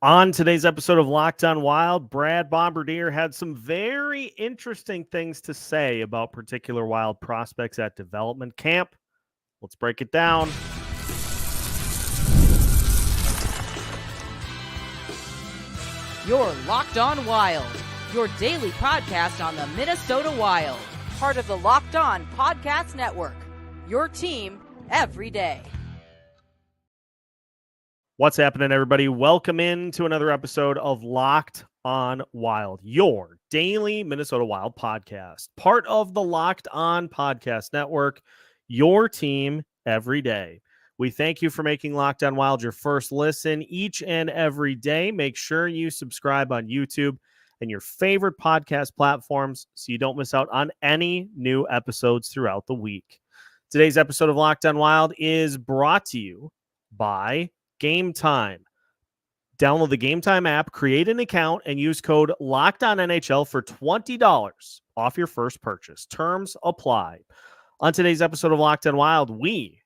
On today's episode of Locked On Wild, Brad Bombardir had some very interesting things to say about particular Wild prospects at development camp. Let's break it down. You're Locked On Wild, your daily podcast on the Minnesota Wild, part of the Locked On Podcast Network, your team every day. What's happening, everybody? Welcome into another episode of Locked On Wild, your daily Minnesota Wild podcast, part of the Locked On Podcast Network, your team every day. We thank you for making Locked On Wild your first listen each and every day. Make sure you subscribe on YouTube and your favorite podcast platforms so you don't miss out on any new episodes throughout the week. Today's episode of Locked On Wild is brought to you by Game Time. Download the Game Time app, create an account, and use code LOCKEDONNHL for $20 off your first purchase. Terms apply. On today's episode of Locked On Wild, we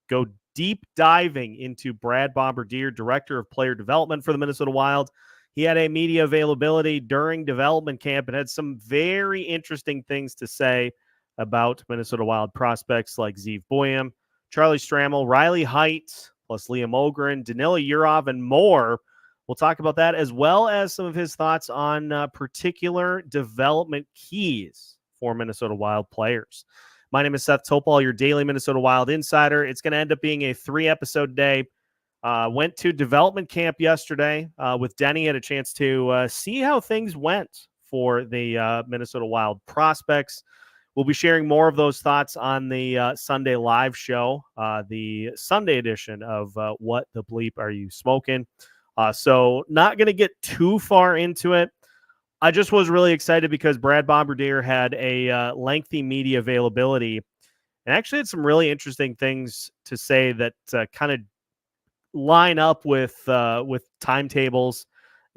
go deep diving into Brad Bombardir, Director of Player Development for the Minnesota Wild. He had a media availability during development camp and had some very interesting things to say about Minnesota Wild prospects like Zeev Buium, Charlie Stramel, Riley Heidt, plus Liam Ohgren, Danila Yurov, and more. We'll talk about that as well as some of his thoughts on particular development keys for Minnesota Wild players. My name is Seth Topal, your daily Minnesota Wild insider. It's going to end up being a 3-episode day. Went to development camp yesterday with Denny. Had a chance to see how things went for the Minnesota Wild prospects. We'll be sharing more of those thoughts on the Sunday live show, the Sunday edition of What the Bleep Are You Smoking? So not going to get too far into it. I just was really excited because Brad Bombardir had a lengthy media availability and actually had some really interesting things to say that kind of line up with timetables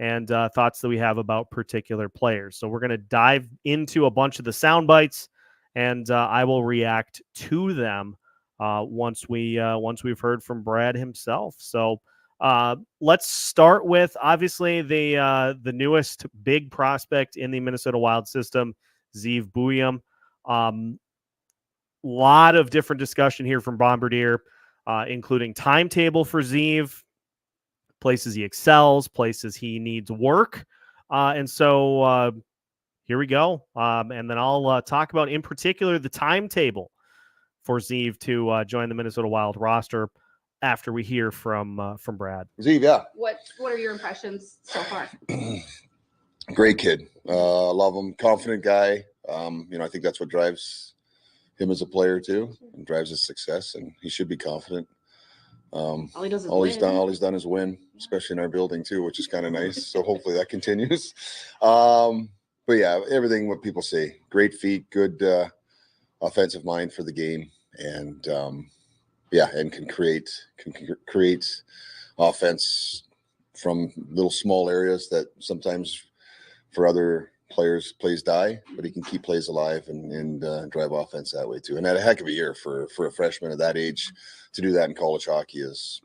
and thoughts that we have about particular players. So we're going to dive into a bunch of the sound bites. And I will react to them once we've heard from Brad himself. So let's start with obviously the newest big prospect in the Minnesota Wild system, Zeev Buium. Lot of different discussion here from Bombardir, including timetable for Zeev, places he excels, places he needs work, and so. Here we go. And then I'll talk about, in particular, the timetable for Zeev to join the Minnesota Wild roster after we hear from Brad. Zeev, yeah. What are your impressions so far? Great kid. Love him. Confident guy. I think that's what drives him as a player too, and drives his success. And he should be confident. All he's done is win, especially in our building too, which is kind of nice. So hopefully that continues. But yeah, everything what people say. Great feet, good offensive mind for the game, and and can create offense from little small areas that sometimes for other players plays die, but he can keep plays alive and drive offense that way too. And had a heck of a year for a freshman at that age to do that in college hockey is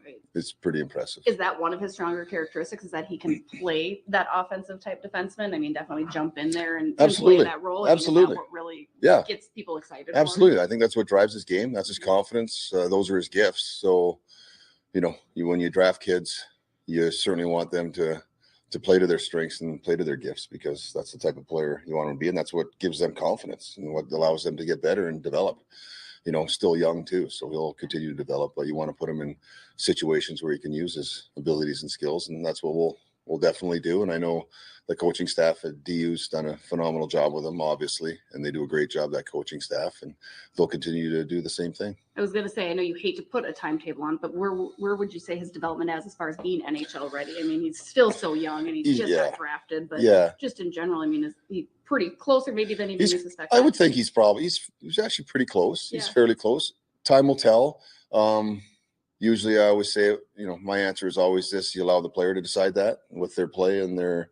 pretty impressive. Is that one of his stronger characteristics, is that he can play that offensive type defenseman? I mean, definitely jump in there and play that role. Absolutely. Is that what really gets people excited? Absolutely. I think that's what drives his game. That's his confidence. Those are his gifts. So, when you draft kids, you certainly want them to play to their strengths and play to their gifts, because that's the type of player you want them to be. And that's what gives them confidence and what allows them to get better and develop. Still young too, so he'll continue to develop, but you want to put him in situations where he can use his abilities and skills, and that's what we'll definitely do. And I know the coaching staff at DU's done a phenomenal job with him, obviously, and they do a great job, that coaching staff, and they'll continue to do the same thing. I was going to say, I know you hate to put a timetable on, but where would you say his development as far as being NHL ready? I mean, he's still so young and he's just got drafted, but just in general, I mean, is he pretty closer maybe than even you suspect? I would think he's actually pretty close. He's fairly close. Time will tell. Usually I always say, my answer is always this: you allow the player to decide that with their play and their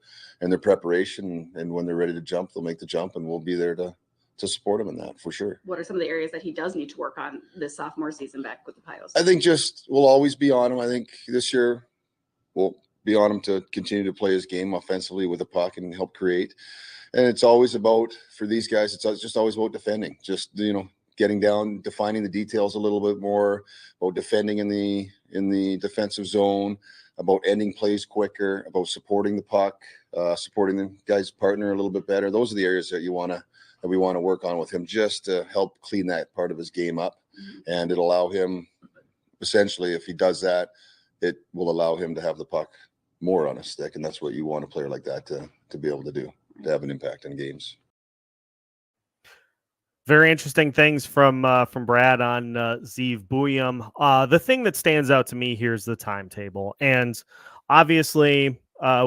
preparation, and when they're ready to jump, they'll make the jump, and we'll be there to support him in that for sure. What are some of the areas that he does need to work on this sophomore season back with the Pios? I think we'll always be on him. I think this year we'll be on him to continue to play his game offensively with the puck and help create. And it's always about, for these guys, it's just always about defending. Just, getting down, defining the details a little bit more, about defending in the defensive zone, about ending plays quicker, about supporting the puck, supporting the guy's partner a little bit better. Those are the areas that we want to work on with him, just to help clean that part of his game up. And it'll allow him, essentially, if he does that, it will allow him to have the puck more on his stick. And that's what you want a player like that to be able to do, to have an impact in games. Very interesting things from Brad on Zeev Buium. The thing that stands out to me here is the timetable. And obviously,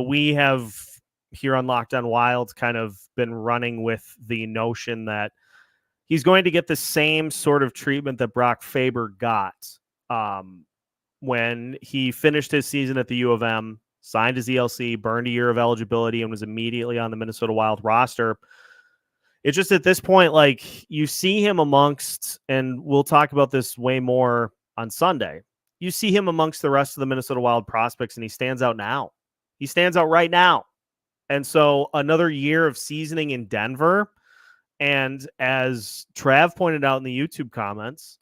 we have here on Locked On Wild kind of been running with the notion that he's going to get the same sort of treatment that Brock Faber got when he finished his season at the U of M, signed his ELC, burned a year of eligibility, and was immediately on the Minnesota Wild roster. It's just at this point, like, you see him amongst, and we'll talk about this way more on Sunday, you see him amongst the rest of the Minnesota Wild prospects, and he stands out now. He stands out right now. And so another year of seasoning in Denver. And as Trav pointed out in the YouTube comments,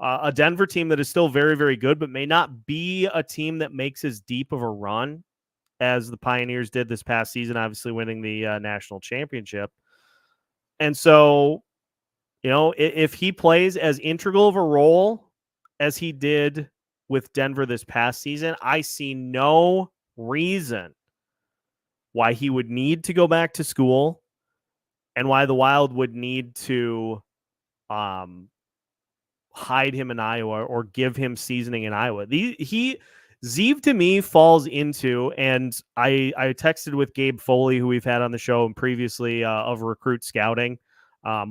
a Denver team that is still very, very good, but may not be a team that makes as deep of a run as the Pioneers did this past season, obviously winning the national championship. And so, if he plays as integral of a role as he did with Denver this past season, I see no reason why he would need to go back to school and why the Wild would need to hide him in Iowa or give him seasoning in Iowa. Zeev, to me, falls into, and I texted with Gabe Foley, who we've had on the show and previously of Recruit Scouting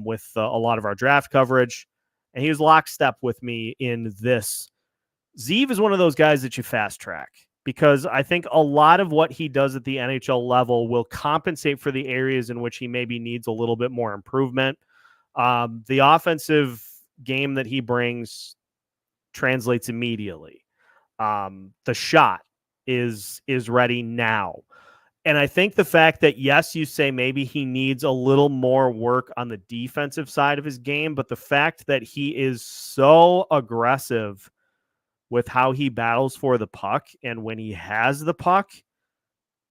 with a lot of our draft coverage, and he was lockstep with me in this. Zeev is one of those guys that you fast track because I think a lot of what he does at the NHL level will compensate for the areas in which he maybe needs a little bit more improvement. The offensive game that he brings translates immediately. The shot is ready now. And I think the fact that, yes, you say maybe he needs a little more work on the defensive side of his game, but the fact that he is so aggressive with how he battles for the puck, and when he has the puck,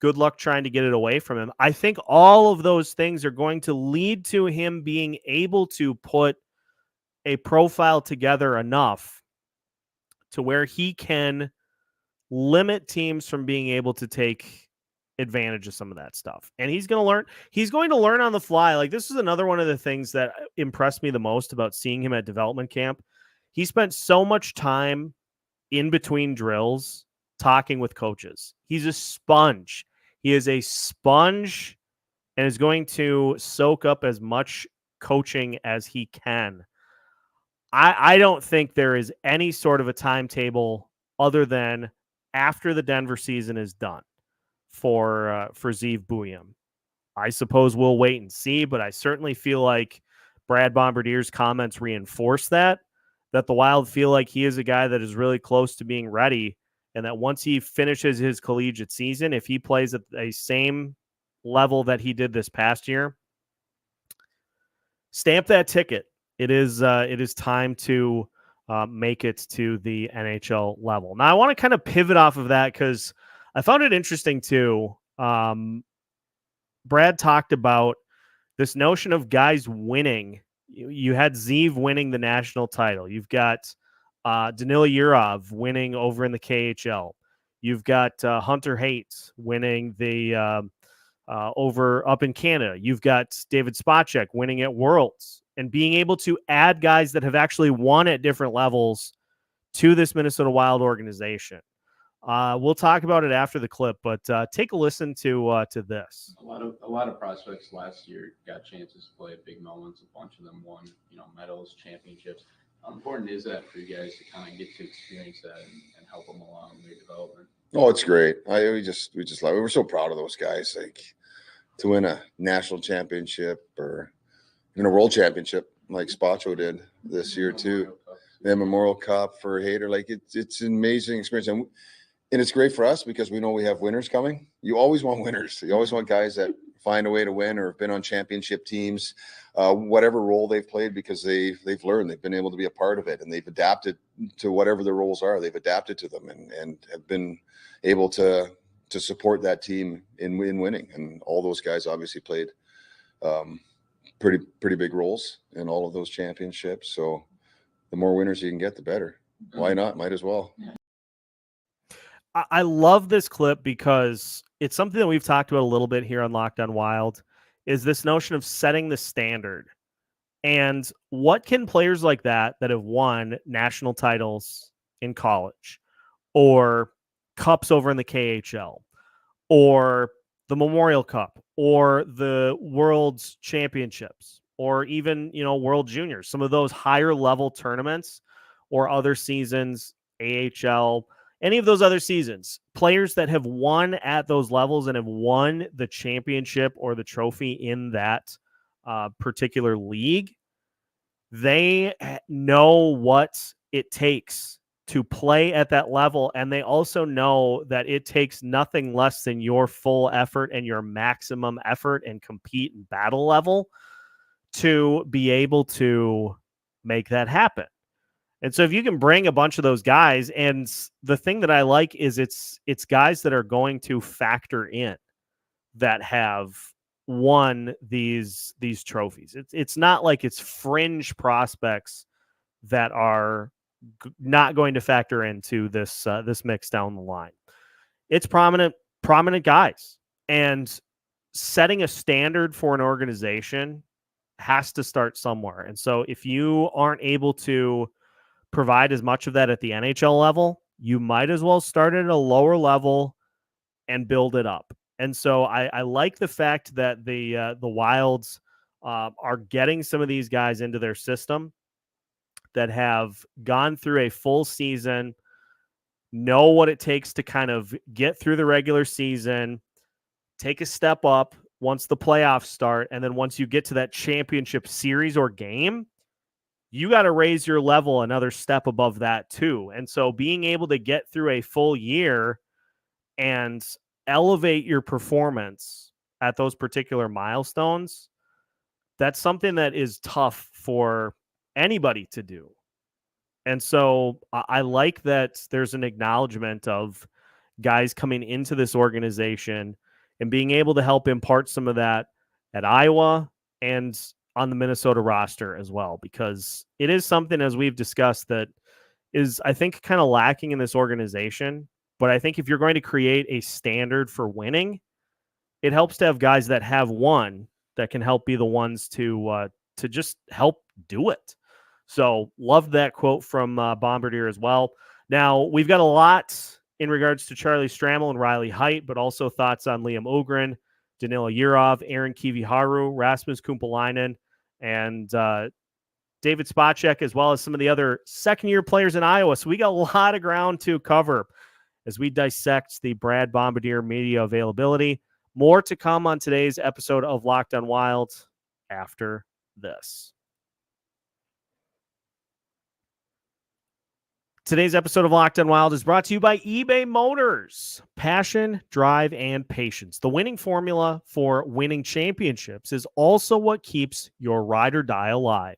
good luck trying to get it away from him. I think all of those things are going to lead to him being able to put a profile together enough to where he can limit teams from being able to take advantage of some of that stuff. And he's going to learn on the fly. Like, this is another one of the things that impressed me the most about seeing him at development camp. He spent so much time in between drills talking with coaches. He's a sponge. He is a sponge and is going to soak up as much coaching as he can. I don't think there is any sort of a timetable other than after the Denver season is done for Zeev Buium. I suppose we'll wait and see, but I certainly feel like Brad Bombardier's comments reinforce that the Wild feel like he is a guy that is really close to being ready, and that once he finishes his collegiate season, if he plays at a same level that he did this past year, stamp that ticket. It is time to make it to the NHL level. Now, I want to kind of pivot off of that because I found it interesting too. Brad talked about this notion of guys winning. You had Zeev winning the national title. You've got Danila Yurov winning over in the KHL. You've got Hunter Heidt winning the over up in Canada. You've got David Spacek winning at Worlds, and being able to add guys that have actually won at different levels to this Minnesota Wild organization. We'll talk about it after the clip, but take a listen to this. A lot of prospects last year got chances to play at big moments. A bunch of them won, medals, championships. How important is that for you guys to kind of get to experience that and help them along in their development? Oh, it's great. We just love it. We're so proud of those guys. Like, to win a national championship or even a world championship like Spacho did this year too. The Memorial Cup for Hader, like it's an amazing experience. And And it's great for us because we know we have winners coming. You always want winners. You always want guys that find a way to win or have been on championship teams, whatever role they've played, because they've learned, they've been able to be a part of it, and they've adapted to whatever their roles are. They've adapted to them and have been able to support that team in winning. And all those guys obviously played pretty big roles in all of those championships. So the more winners you can get, the better. Why not? Might as well. I love this clip because it's something that we've talked about a little bit here on Locked On Wild, is this notion of setting the standard. And what can players like that have won national titles in college, or cups over in the KHL, or the Memorial Cup, or the World's Championships, or even, World Juniors, some of those higher level tournaments or other seasons, AHL, any of those other seasons, players that have won at those levels and have won the championship or the trophy in that particular league, they know what it takes to play at that level. And they also know that it takes nothing less than your full effort and your maximum effort and compete and battle level to be able to make that happen. And so if you can bring a bunch of those guys, and the thing that I like is it's guys that are going to factor in, that have won these trophies. It's not like it's fringe prospects that are not going to factor into this mix down the line. It's prominent guys, and setting a standard for an organization has to start somewhere. And so if you aren't able to provide as much of that at the NHL level, you might as well start at a lower level and build it up. And so I like the fact that the Wilds are getting some of these guys into their system that have gone through a full season, know what it takes to kind of get through the regular season, take a step up once the playoffs start, and then once you get to that championship series or game, you got to raise your level another step above that too. And so being able to get through a full year and elevate your performance at those particular milestones, that's something that is tough for anybody to do. And so I like that there's an acknowledgement of guys coming into this organization and being able to help impart some of that at Iowa and on the Minnesota roster as well, because it is something, as we've discussed, that is, I think, kind of lacking in this organization. But I think if you're going to create a standard for winning, it helps to have guys that have won that can help be the ones to just help do it. So loved that quote from Bombardir as well. Now, we've got a lot in regards to Charlie Stramel and Riley Heidt, but also thoughts on Liam Ohgren, Danila Yurov, Aron Kiviharu, Rasmus Kumpulainen, and David Spacek, as well as some of the other second-year players in Iowa. So we got a lot of ground to cover as we dissect the Brad Bombardir media availability. More to come on today's episode of Locked On Wild after this. Today's episode of Locked On Wild is brought to you by eBay Motors. Passion, drive, and patience. The winning formula for winning championships is also what keeps your ride or die alive.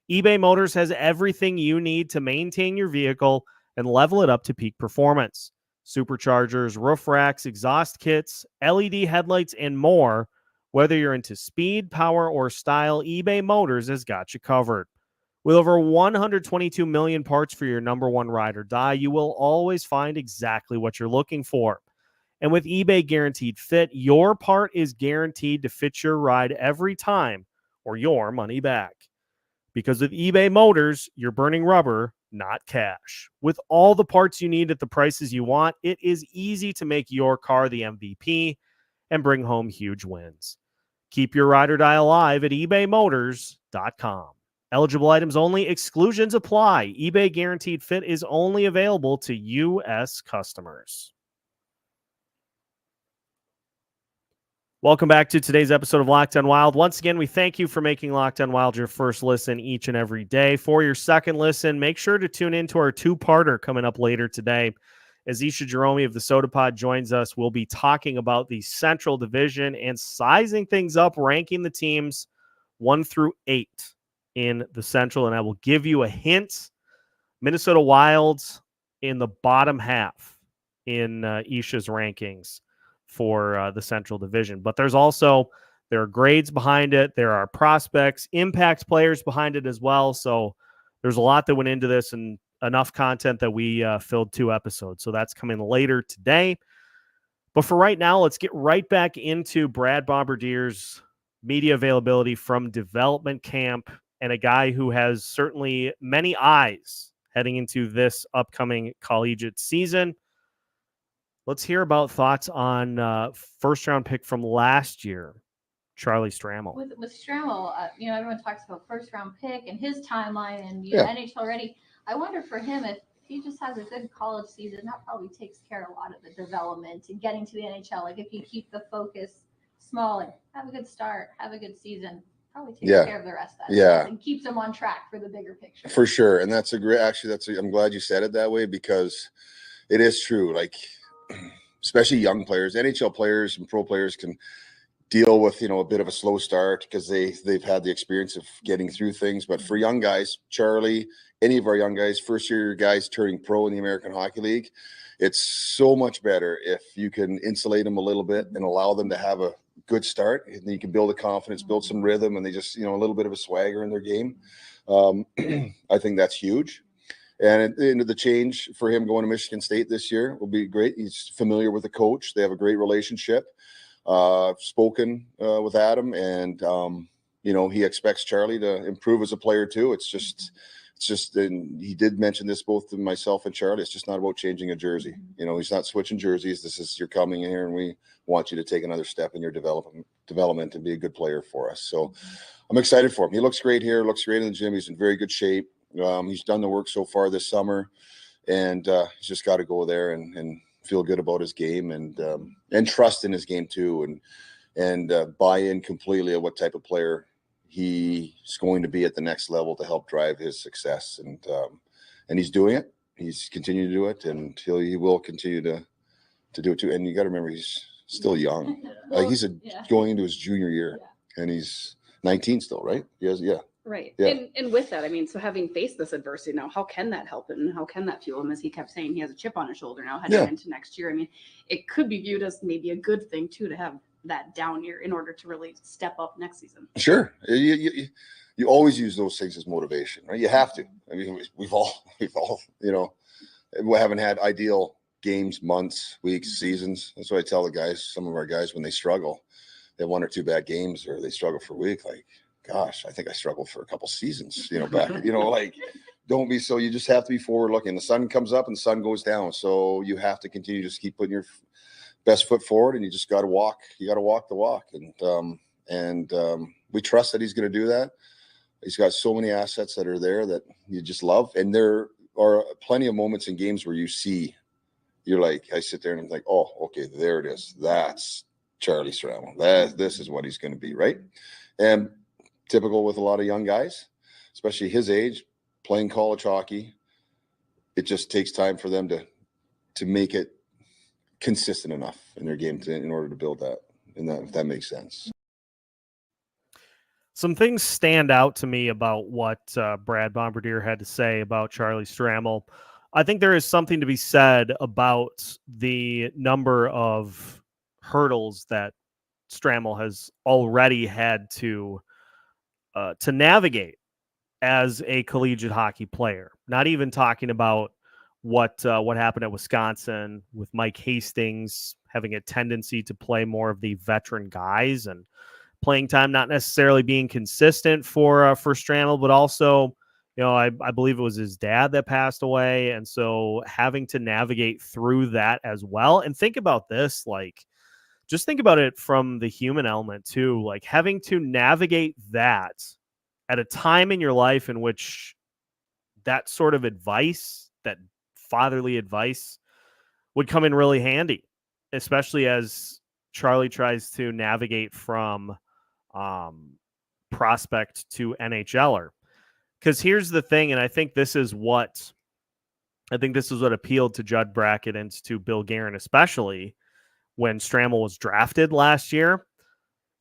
eBay Motors has everything you need to maintain your vehicle and level it up to peak performance. Superchargers, roof racks, exhaust kits, LED headlights, and more. Whether you're into speed, power, or style, eBay Motors has got you covered. With over 122 million parts for your number one ride or die, you will always find exactly what you're looking for. And with eBay Guaranteed Fit, your part is guaranteed to fit your ride every time or your money back. Because with eBay Motors, you're burning rubber, not cash. With all the parts you need at the prices you want, it is easy to make your car the MVP and bring home huge wins. Keep your ride or die alive at ebaymotors.com. Eligible items only. Exclusions apply. eBay Guaranteed Fit is only available to U.S. customers. Welcome back to today's episode of Locked On Wild. Once again, we thank you for making Locked On Wild your first listen each and every day. For your second listen, make sure to tune in to our two-parter coming up later today As Isha Jerome of the Soda Pod joins us, we'll be talking about the Central Division and sizing things up, ranking the teams 1 through 8 in the Central. And I will give you a hint. Minnesota Wild in the bottom half in Isha's rankings for the Central Division. But there are grades behind it. There are prospects, impact players behind it as well. So there's a lot that went into this and enough content that we filled 2 episodes. So that's coming later today. But for right now, let's get right back into Brad Bombardier's media availability from development camp, and a guy who has certainly many eyes heading into this upcoming collegiate season. Let's hear about thoughts on first-round pick from last year, Charlie Stramel. With Stramel, everyone talks about first-round pick and his timeline and NHL ready. I wonder for him if he just has a good college season, that probably takes care of a lot of the development and getting to the NHL. Like if you keep the focus small and have a good start, have a good season, probably takes care of the rest of that stuff and keeps him on track for the bigger picture. For sure. And I'm glad you said it that way, because it is true. Like, especially young players, NHL players and pro players can deal with, a bit of a slow start because they've had the experience of getting through things. But for young guys, Charlie, any of our young guys, first-year guys turning pro in the American Hockey League, it's so much better if you can insulate them a little bit and allow them to have a good start. And then you can build a confidence, build some rhythm, and they just, a little bit of a swagger in their game. I think that's huge. And the change for him going to Michigan State this year will be great. He's familiar with the coach. They have a great relationship. Spoken with Adam, and he expects Charlie to improve as a player too. It's just, and he did mention this both to myself and Charlie. It's just not about changing a jersey. He's not switching jerseys. This is, you're coming in here, and we want you to take another step in your development and be a good player for us. So I'm excited for him. He looks great here. Looks great in the gym. He's in very good shape. He's done the work so far this summer, and he's just got to go there and feel good about his game and trust in his game too, and buy in completely at what type of player he's going to be at the next level to help drive his success. And he's doing it. He's continuing to do it, and he will continue to do it too. And you got to remember, he's still young. Like he's going into his junior year, and he's 19 still, right? Right. Yeah. And with that, so having faced this adversity now, how can that help him, and how can that fuel him? As he kept saying, he has a chip on his shoulder now heading into next year. It could be viewed as maybe a good thing too, to have that down year in order to really step up next season. Sure. You always use those things as motivation, right? You have to. We've all, we haven't had ideal games, months, weeks, seasons. That's what I tell the guys, some of our guys, when they struggle, they have 1 or 2 bad games, or they struggle for a week, like, gosh, I think I struggled for a couple seasons, back, like, don't be so, you just have to be forward looking. The sun comes up and the sun goes down. So you have to continue to just keep putting your best foot forward, and you just got to walk. You got to walk the walk. And we trust that he's going to do that. He's got so many assets that are there that you just love. And there are plenty of moments in games where you're like, I sit there and I'm like, oh, okay, there it is. That's Charlie Stramel. This is what he's going to be, right? And typical with a lot of young guys, especially his age, playing college hockey, it just takes time for them to make it consistent enough in their game in order to build that, if that makes sense. Some things stand out to me about what Brad Bombardier had to say about Charlie Stramel. I think there is something to be said about the number of hurdles that Stramel has already had to navigate as a collegiate hockey player. Not even talking about what happened at Wisconsin with Mike Hastings having a tendency to play more of the veteran guys, and playing time not necessarily being consistent for Stramel, but also, I believe it was his dad that passed away, and so having to navigate through that as well. And think about this, just think about it from the human element too, like having to navigate that at a time in your life in which that sort of advice, that fatherly advice, would come in really handy, especially as Charlie tries to navigate from prospect to NHLer. Because here's the thing, and I think this is what I think this is what appealed to Judd Brackett and to Bill Guerin, especially when Stramel was drafted last year.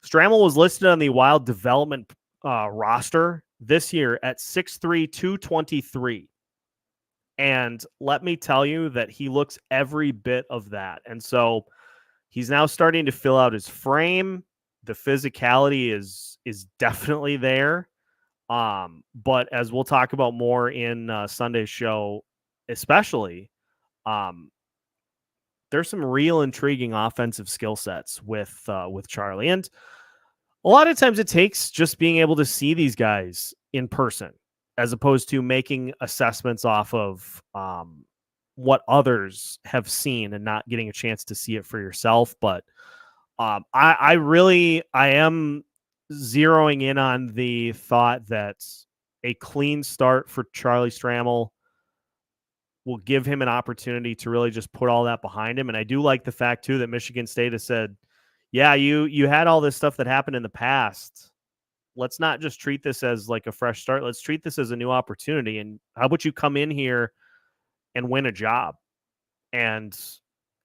Stramel was listed on the Wild development roster this year at 6'3", 223. And let me tell you that he looks every bit of that. And so he's now starting to fill out his frame. The physicality is definitely there. But as we'll talk about more in Sunday's show, especially, there's some real intriguing offensive skill sets with Charlie. And a lot of times it takes just being able to see these guys in person as opposed to making assessments off of what others have seen and not getting a chance to see it for yourself. But I am zeroing in on the thought that a clean start for Charlie Stramel will give him an opportunity to really just put all that behind him. And I do like the fact, too, that Michigan State has said, yeah, you had all this stuff that happened in the past. Let's not just treat this as like a fresh start. Let's treat this as a new opportunity. And how about you come in here and win a job? And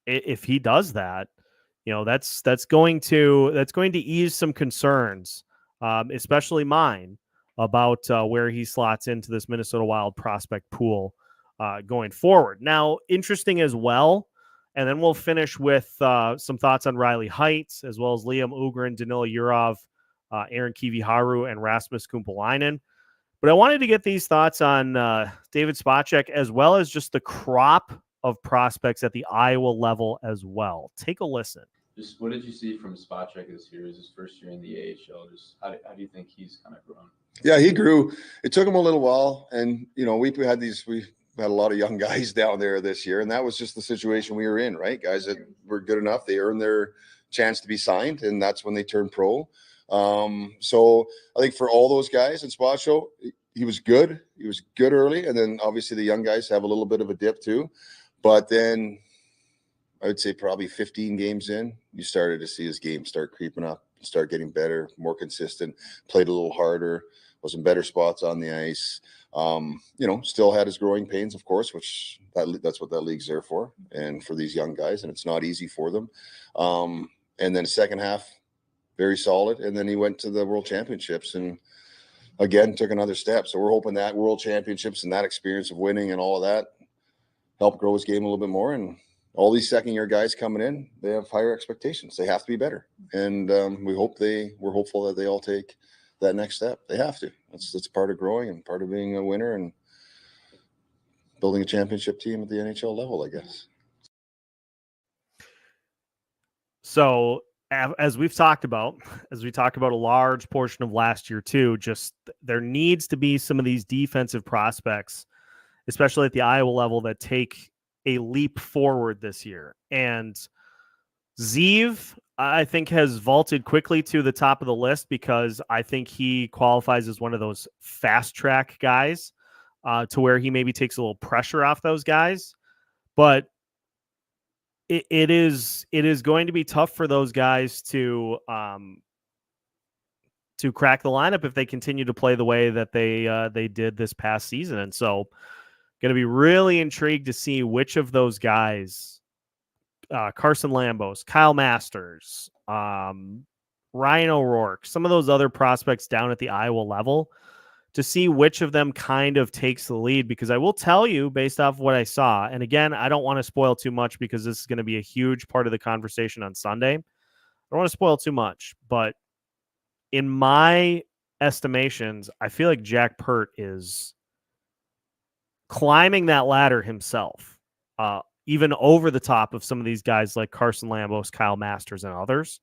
if he does that, that's going to ease some concerns, especially mine, about where he slots into this Minnesota Wild prospect pool going forward. Now, interesting as well, and then we'll finish with some thoughts on Riley Heidt, as well as Liam Ohgren, Danila Yurov, Aron Kiviharu, and Rasmus Kumpulainen. But I wanted to get these thoughts on David Spacek, as well as just the crop of prospects at the Iowa level as well. Take a listen. Just what did you see from Spacek this year? Is his first year in the AHL? Just how do you think he's kind of grown? Yeah, he grew. It took him a little while, and we had a lot of young guys down there this year, and that was just the situation we were in, right? Guys that were good enough, they earned their chance to be signed, and that's when they turned pro. So I think for all those guys in Spacek, he was good. He was good early, and then obviously the young guys have a little bit of a dip too. But then I would say probably 15 games in, you started to see his game start creeping up, start getting better, more consistent, played a little harder, was in better spots on the ice. Still had his growing pains, of course, which that's what that league's there for, and for these young guys, and it's not easy for them. And then second half, very solid, and then he went to the World Championships and again took another step. So we're hoping that World Championships and that experience of winning and all of that help grow his game a little bit more. And all these second-year guys coming in, they have higher expectations. They have to be better, and we're hopeful that they all take that next step. They have to. That's part of growing and part of being a winner and building a championship team at the NHL level, I guess. So as we talk about a large portion of last year too, just there needs to be some of these defensive prospects, especially at the Iowa level, that take a leap forward this year. And Zeev, I think, has vaulted quickly to the top of the list because I think he qualifies as one of those fast track guys to where he maybe takes a little pressure off those guys. But it is going to be tough for those guys to crack the lineup if they continue to play the way that they did this past season. And so going to be really intrigued to see which of those guys, Carson Lambos, Kyle Masters, Ryan O'Rourke, some of those other prospects down at the Iowa level, to see which of them kind of takes the lead. Because I will tell you, based off what I saw, and again, I don't want to spoil too much because this is going to be a huge part of the conversation on Sunday. I don't want to spoil too much, but in my estimations, I feel like Jack Pert is climbing that ladder himself, even over the top of some of these guys like Carson Lambos, Kyle Masters, and others.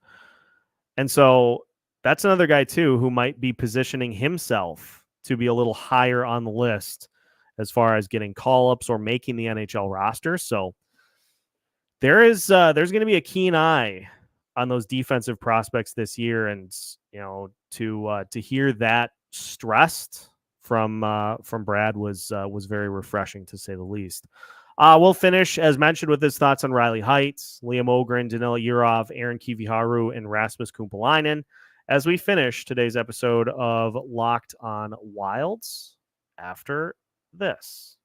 And so that's another guy too who might be positioning himself to be a little higher on the list as far as getting call-ups or making the NHL roster. So there's going to be a keen eye on those defensive prospects this year, and to hear that stressed from Brad was very refreshing, to say the least. We'll finish, as mentioned, with his thoughts on Riley Heidt, Liam Ohgren, Danila Yurov, Aron Kiviharu, and Rasmus Kumpulainen as we finish today's episode of Locked on Wilds after this.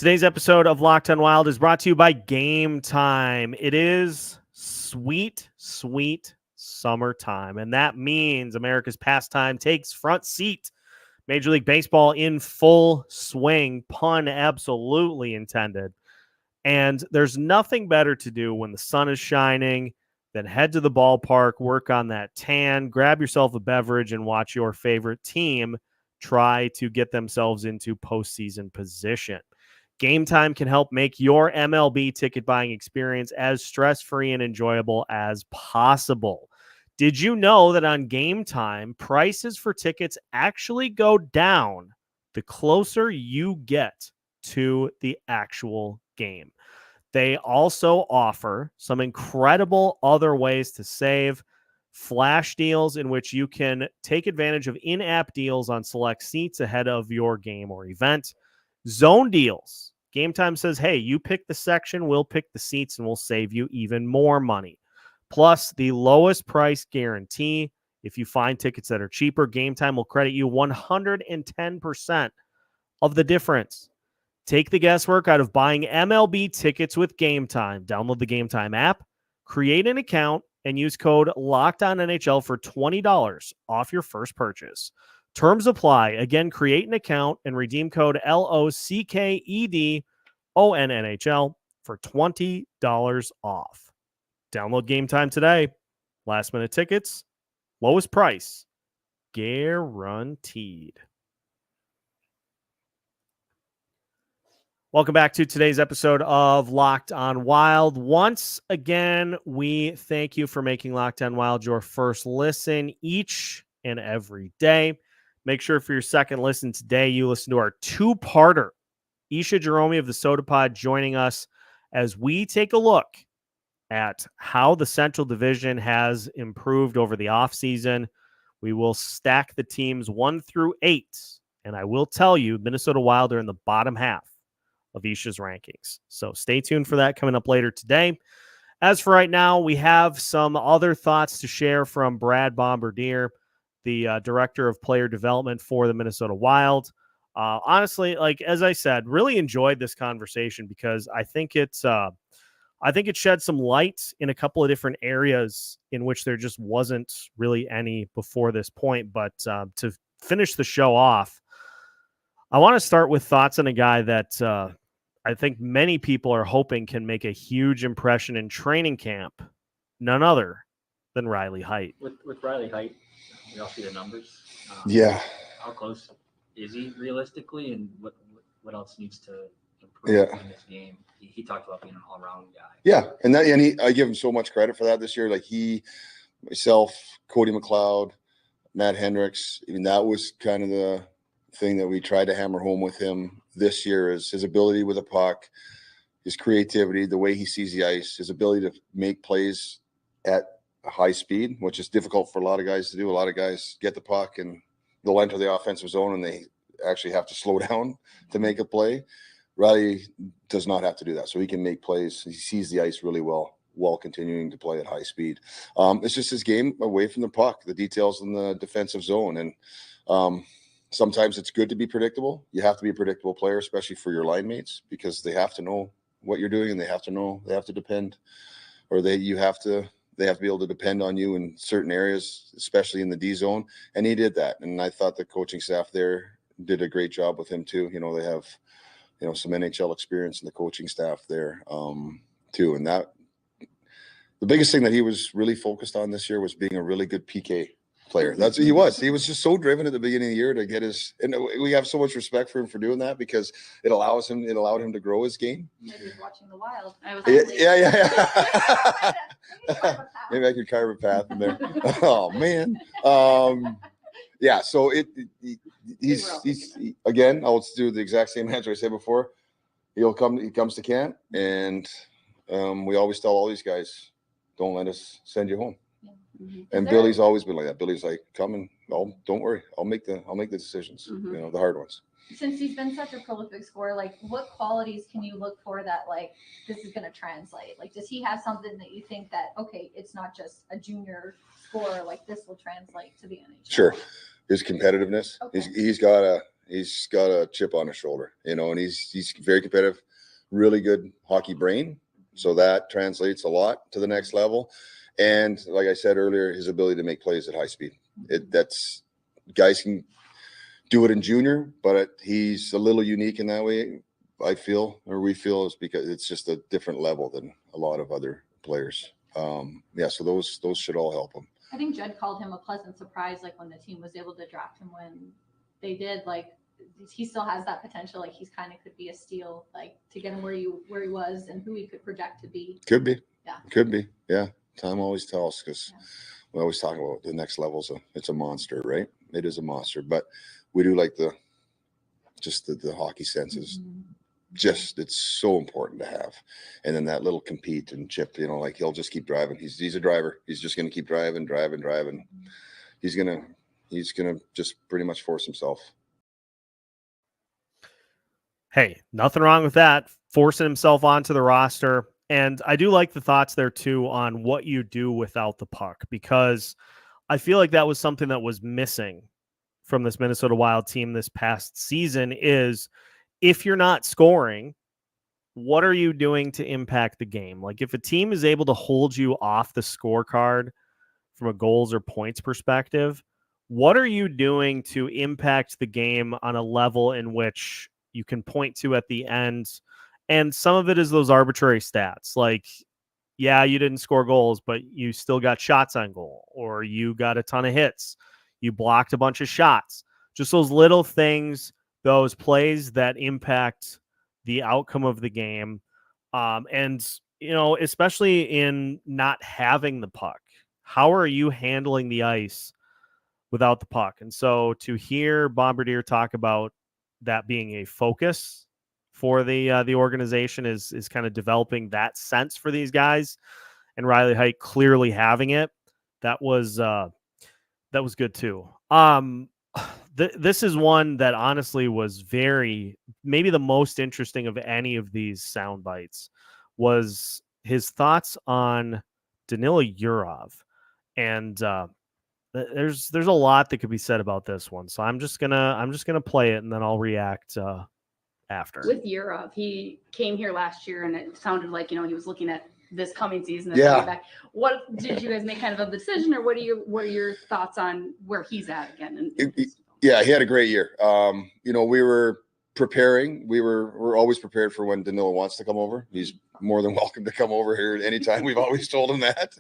Today's episode of Locked on Wild is brought to you by Game Time. It is sweet, sweet summertime, and that means America's pastime takes front seat. Major League Baseball in full swing, pun absolutely intended. And there's nothing better to do when the sun is shining than head to the ballpark, work on that tan, grab yourself a beverage, and watch your favorite team try to get themselves into postseason position. Game Time can help make your MLB ticket buying experience as stress-free and enjoyable as possible. Did you know that on Game Time, prices for tickets actually go down the closer you get to the actual game? They also offer some incredible other ways to save. Flash deals in which you can take advantage of in-app deals on select seats ahead of your game or event. Zone deals. Game Time says, hey, you pick the section, we'll pick the seats, and we'll save you even more money. Plus, the lowest price guarantee. If you find tickets that are cheaper, Game Time will credit you 110% of the difference. Take the guesswork out of buying MLB tickets with Game Time. Download the Game Time app, create an account, and use code LOCKEDONNHL for $20 off your first purchase. Terms apply. Again, create an account and redeem code LOCKEDONNHL for $20 off. Download Game Time today. Last minute tickets, lowest price, guaranteed. Welcome back to today's episode of Locked on Wild. Once again, we thank you for making Locked on Wild your first listen each and every day. Make sure for your second listen today, you listen to our two-parter. Isha Jerome of the Soda Pod joining us as we take a look at how the Central Division has improved over the offseason. We will stack the teams 1 through 8, and I will tell you, Minnesota Wild are in the bottom half of Isha's rankings. So stay tuned for that coming up later today. As for right now, we have some other thoughts to share from Brad Bombardir, the director of player development for the Minnesota Wild. Honestly, like as I said, really enjoyed this conversation because I think it shed some light in a couple of different areas in which there just wasn't really any before this point. But to finish the show off, I want to start with thoughts on a guy that I think many people are hoping can make a huge impression in training camp. None other than Riley Heidt. With Riley Heidt, we all see the numbers. Yeah. How close is he realistically, and what else needs to improve in this game? He talked about being an all-around guy. Yeah, and I give him so much credit for that this year. Like myself, Cody McLeod, Matt Hendricks. I mean, that was kind of the thing that we tried to hammer home with him this year is his ability with a puck, his creativity, the way he sees the ice, his ability to make plays at a high speed, which is difficult for a lot of guys to do. A lot of guys get the puck and they'll enter the offensive zone and they actually have to slow down to make a play. Riley does not have to do that. So he can make plays. He sees the ice really well while continuing to play at high speed. It's just his game away from the puck, the details in the defensive zone. And sometimes it's good to be predictable. You have to be a predictable player, especially for your line mates, because they have to know what you're doing and they have to depend, or they have to be able to depend on you in certain areas, especially in the D zone. And he did that. And I thought the coaching staff there did a great job with him too. You know, they have, some NHL experience in the coaching staff there too. And that the biggest thing that he was really focused on this year was being a really good PK player. That's what he was. He was just so driven at the beginning of the year to get his, and we have so much respect for him for doing that because it allowed him to grow his game. Maybe he's watching the Wild. Yeah. Maybe I could carve a path in there. Oh man. Yeah. So he's again, I'll do the exact same answer I said before. He comes to camp, and we always tell all these guys, don't let us send you home. Mm-hmm. And Billy's always been like that. Billy's like, come and don't worry. I'll make the decisions, the hard ones. Since he's been such a prolific scorer, like what qualities can you look for that like this is going to translate? Like, does he have something that you think that, okay, it's not just a junior scorer, like this will translate to the NHL? Sure. His competitiveness. Okay. He's got He's got a chip on his shoulder, you know, and he's very competitive, really good hockey brain. So that translates a lot to the next level. And like I said earlier, his ability to make plays at high speed. That's guys can do it in junior, but he's a little unique in that way. I feel, or we feel, is because it's just a different level than a lot of other players. So those should all help him. I think Judd called him a pleasant surprise, like when the team was able to draft him when they did. Like he still has that potential. Like he's kind of could be a steal, like to get him where he was and who he could project to be. Could be. Yeah. Could be. Yeah. Time always tells, because we always talk about the next level. So it's a monster, right? It is a monster, but we do like the hockey senses. Mm-hmm. Just it's so important to have. And then that little compete and chip, you know, like he'll just keep driving. He's a driver. He's just going to keep driving. He's going to just pretty much force himself. Hey, nothing wrong with that. Forcing himself onto the roster. And I do like the thoughts there too on what you do without the puck, because I feel like that was something that was missing from this Minnesota Wild team this past season is, if you're not scoring, what are you doing to impact the game? Like if a team is able to hold you off the scorecard from a goals or points perspective, what are you doing to impact the game on a level in which you can point to at the end? And some of it is those arbitrary stats. Like, yeah, you didn't score goals, but you still got shots on goal, or you got a ton of hits. You blocked a bunch of shots. Just those little things, those plays that impact the outcome of the game. And, you know, especially in not having the puck, how are you handling the ice without the puck? And so to hear Bombardir talk about that being a focus for the organization is kind of developing that sense for these guys, and Riley Heidt clearly having it. That was good too. This is one that honestly was maybe the most interesting of any of these sound bites, was his thoughts on Danila Yurov. And there's a lot that could be said about this one. So I'm just gonna play it and then I'll react after. With Yurov, he came here last year and it sounded like, you know, he was looking at this coming season. Back. What did you guys make kind of a decision, or what are your thoughts on where he's at again? Yeah, he had a great year. You know, we were preparing. We're always prepared for when Danila wants to come over. He's more than welcome to come over here anytime. We've always told him that.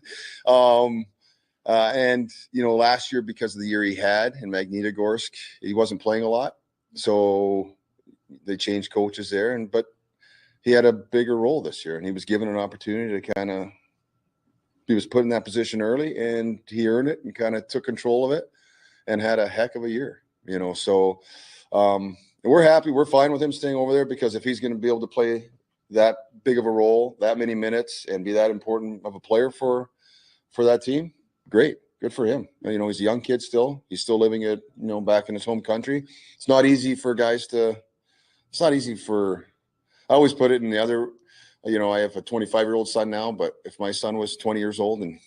And, you know, last year, because of the year he had in Magnitogorsk, he wasn't playing a lot. So they changed coaches there. But he had a bigger role this year, and he was given an opportunity to he was put in that position early, and he earned it and kind of took control of it and had a heck of a year, you know. So we're happy. We're fine with him staying over there, because if he's going to be able to play that big of a role, that many minutes, and be that important of a player for that team, great. Good for him. You know, he's a young kid still. He's still living it, you know, back in his home country. It's not easy for guys I always put it in the other, you know, I have a 25-year-old son now, but if my son was 20 years old and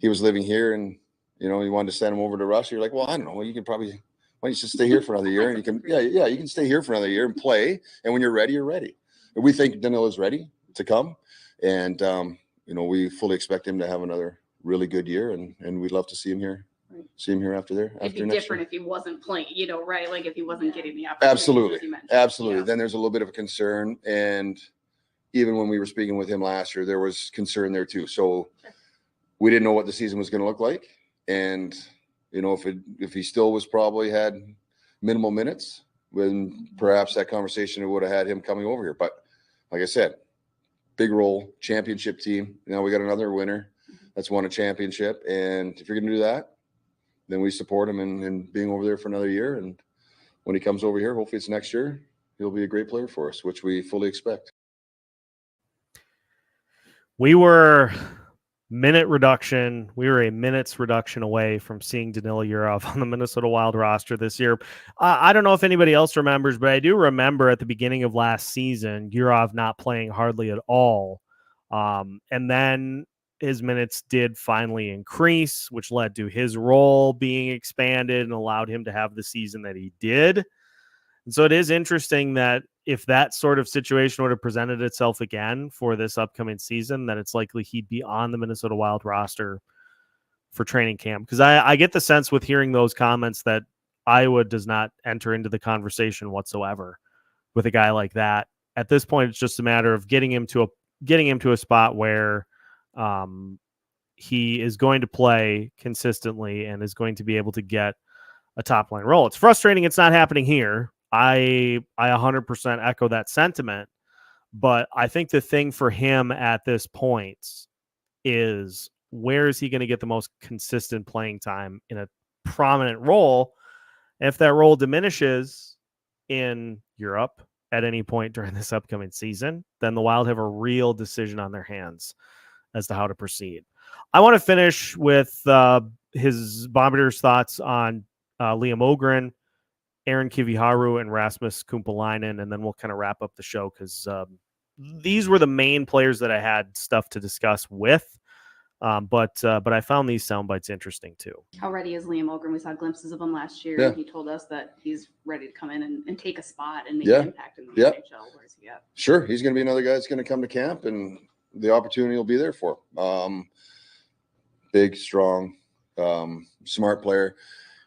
he was living here and, you know, you wanted to send him over to Russia, you're like, well, I don't know. You can probably, why don't you just stay here for another year? And you can, you can stay here for another year and play. And when you're ready, you're ready. And we think Danila's ready to come. And, you know, we fully expect him to have another really good year. And we'd love to see him here. See him here after there. It'd be different if he wasn't playing, you know, right? Like if he wasn't getting the opportunity. Absolutely. Yeah. Then there's a little bit of a concern. And even when we were speaking with him last year, there was concern there too. So we didn't know what the season was going to look like. And, you know, if he still was probably had minimal minutes, then perhaps that conversation would have had him coming over here. But like I said, big role, championship team. Now we got another winner that's won a championship. And if you're going to do that, then we support him in being over there for another year. And when he comes over here, hopefully it's next year, he'll be a great player for us, which we fully expect. We were a minutes reduction away from seeing Danila Yurov on the Minnesota Wild roster this year. I don't know if anybody else remembers, but I do remember at the beginning of last season, Yurov not playing hardly at all. And then his minutes did finally increase, which led to his role being expanded and allowed him to have the season that he did. And so it is interesting that if that sort of situation would have presented itself again for this upcoming season, that it's likely he'd be on the Minnesota Wild roster for training camp. Because I get the sense with hearing those comments that Iowa does not enter into the conversation whatsoever with a guy like that. At this point, it's just a matter of getting him to a spot where he is going to play consistently and is going to be able to get a top line role. It's frustrating it's not happening here. I 100% echo that sentiment, but I think the thing for him at this point is, where is he going to get the most consistent playing time in a prominent role? And if that role diminishes in Europe at any point during this upcoming season, then the Wild have a real decision on their hands as to how to proceed. I want to finish with his Bombardier's thoughts on Liam Ohgren, Aron Kiviharu, and Rasmus Kumpulainen, and then we'll kind of wrap up the show because these were the main players that I had stuff to discuss with. But I found these sound bites interesting too. How ready is Liam Ohgren? We saw glimpses of him last year. Yeah. He told us that he's ready to come in and take a spot and make an impact in the NHL. Where's he at? Sure. He's going to be another guy that's going to come to camp, and the opportunity will be there for him. Big, strong, smart player.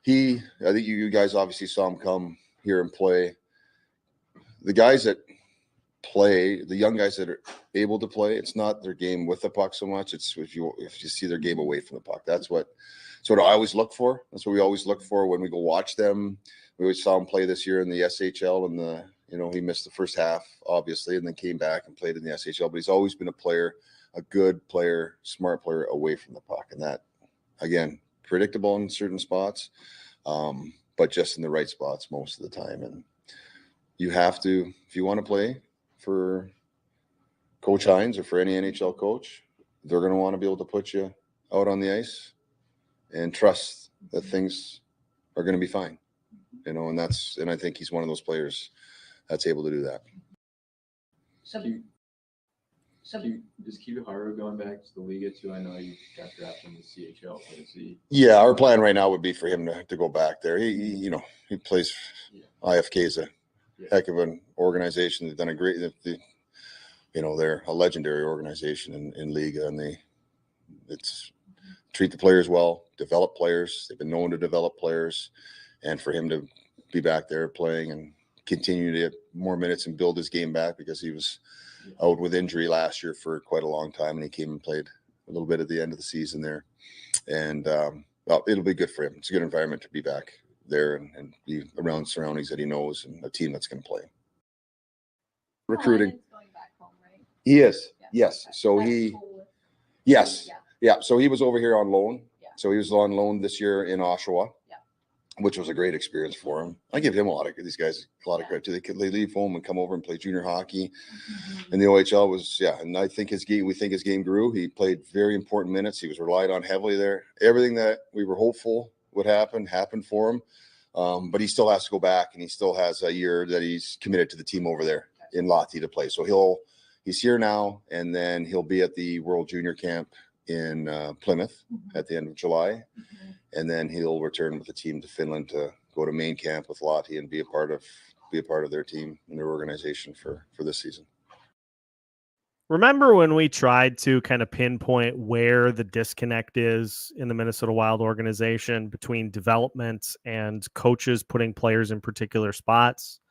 I think you guys obviously saw him come here and play. The guys that play, the young guys that are able to play, it's not their game with the puck so much. It's if you see their game away from the puck. That's what I always look for. That's what we always look for when we go watch them. We always saw him play this year in the SHL, and he missed the first half obviously, and then came back and played in the SHL. But he's always been a good player, smart player away from the puck, and that again, predictable in certain spots, but just in the right spots most of the time. And you have to, if you want to play for Coach Hines or for any NHL coach, they're going to want to be able to put you out on the ice and trust that things are going to be fine, and I think he's one of those players that's able to do that. Is Kiviharu going back to the Liga too? I know you got drafted in the CHL. But is he? Yeah, our plan right now would be for him to go back there. He plays. IFK is a heck of an organization. They've done a great. They're a legendary organization in Liga, and it's treat the players well, develop players. They've been known to develop players, and for him to be back there playing and continue to get more minutes and build his game back, because he was out with injury last year for quite a long time, and he came and played a little bit at the end of the season there. And it'll be good for him. It's a good environment to be back there and be around surroundings that he knows and a team that's going to play. Recruiting. Going back home, right? He is. Yeah. Yes. So yes. Yeah. So he was over here on loan. Yeah. So he was on loan this year in Oshawa. Which was a great experience for him. I give him these guys a lot of credit too. They leave home and come over and play junior hockey. And the OHL was, and I think we think his game grew. He played very important minutes. He was relied on heavily there. Everything that we were hopeful would happen happened for him. But he still has to go back, and he still has a year that he's committed to the team over there in Lahti to play. So he's here now, and then he'll be at the World Junior Camp in Plymouth at the end of July. And then he'll return with the team to Finland to go to main camp with Lahti and be a part of their team and their organization for this season. Remember when we tried to kind of pinpoint where the disconnect is in the Minnesota Wild organization between development and coaches putting players in particular spots?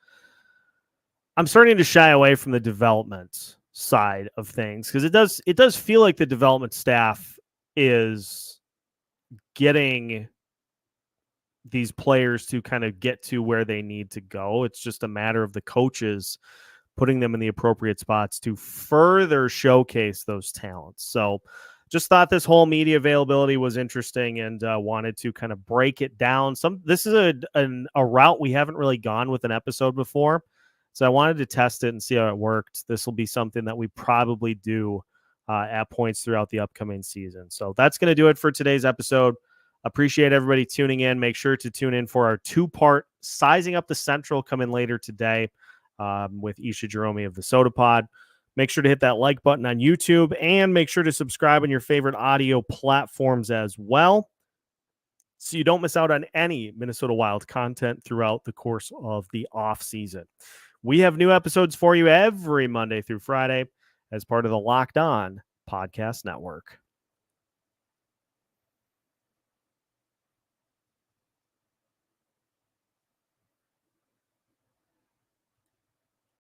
I'm starting to shy away from the development side of things, because it does feel like the development staff is getting these players to kind of get to where they need to go. It's just a matter of the coaches putting them in the appropriate spots to further showcase those talents. So just thought this whole media availability was interesting, and wanted to kind of break it down. This is a route we haven't really gone with an episode before. So I wanted to test it and see how it worked. This will be something that we probably do at points throughout the upcoming season. So that's going to do it for today's episode. Appreciate everybody tuning in. Make sure to tune in for our 2-part Sizing Up the Central coming later today with Isha Jerome of the Soda Pod. Make sure to hit that like button on YouTube, and make sure to subscribe on your favorite audio platforms as well. so you don't miss out on any Minnesota Wild content throughout the course of the off season. We have new episodes for you every Monday through Friday as part of the Locked On Podcast Network.